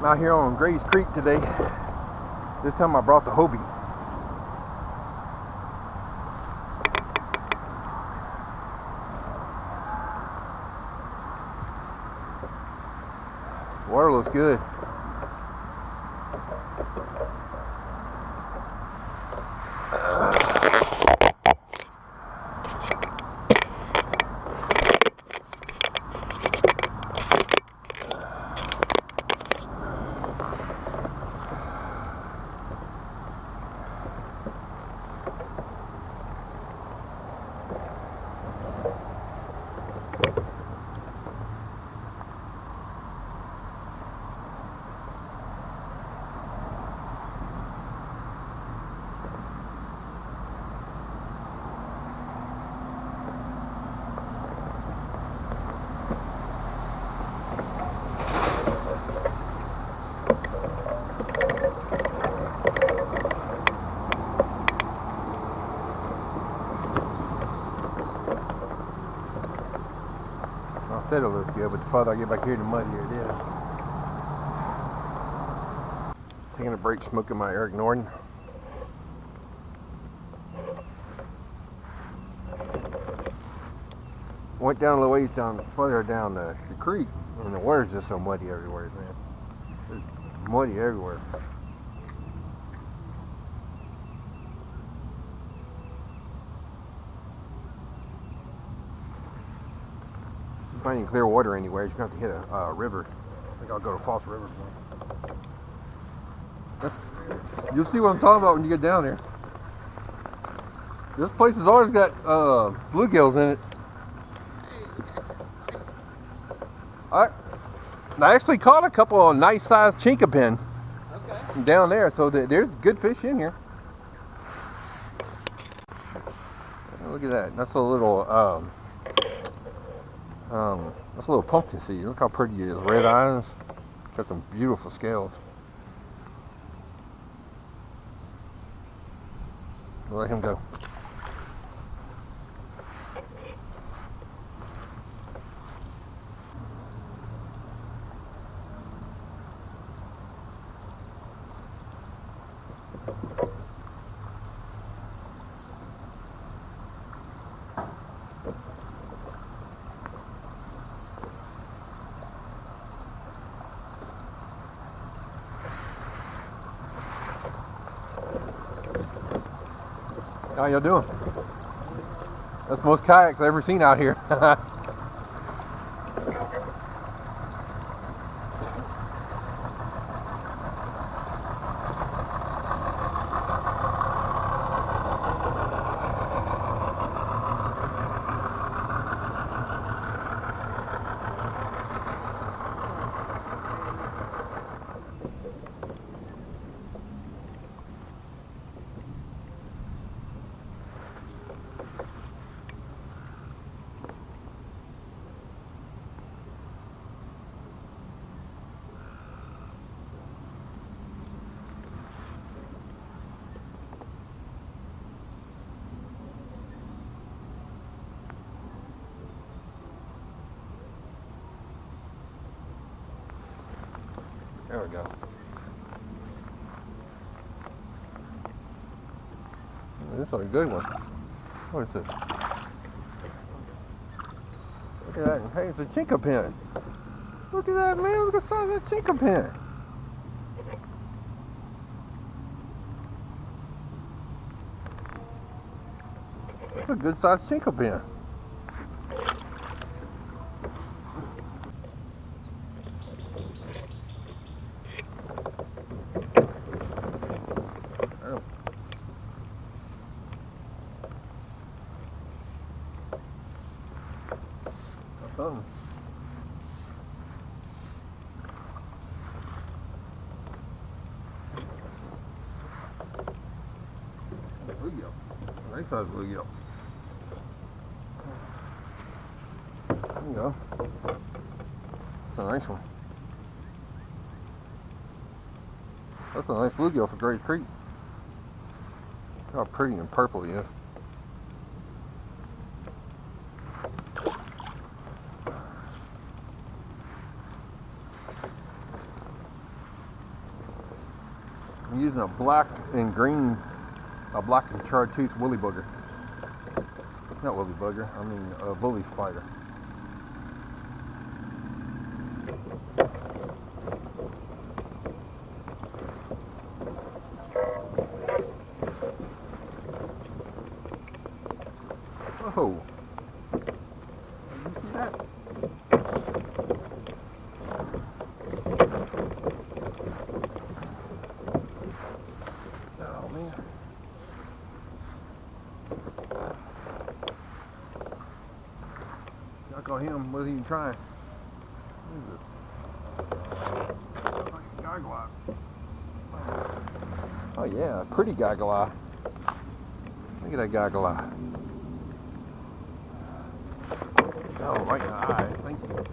I'm out here on Gray's Creek today. This time I brought the Hobie. Water looks good. I said it looks good, but the farther I get back here, the muddier it is. Taking a break, smoking my Eric Norden. Went down a little ways further down the creek, and the water's just so muddy everywhere, man. It's muddy everywhere. Finding clear water anywhere, you're going to have to hit a river. I think I'll go to False River. You'll see what I'm talking about when you get down there. This place has always got bluegills in it. I actually caught a couple of nice sized chinkapin down there, so there's good fish in here. Look at that. That's a little that's a little pumpkin seed. Look how pretty it is. Red eyes. Got some beautiful scales. We'll let him go. How y'all doing? That's the most kayaks I've ever seen out here. There we go. This is a good one. What is this? Look at that. Hey, it's a chinkapin. Look at that, man. Look at the size of that chinkapin. That's a good sized chinkapin. Something. Bluegill. Nice size bluegill. There you go. That's a nice one. That's a nice bluegill for Gray's Creek. Look how pretty and purple he is. using a black and green, a black and charred tooth woolly booger. Not woolly booger, I mean a woolly spider. Oh, did you see that? Oh man. Knock on him, wasn't even trying. What is this? Like a goggle eye. Oh yeah, pretty goggle eye. Look at that goggle eye. Oh, right in the eye. Thank you.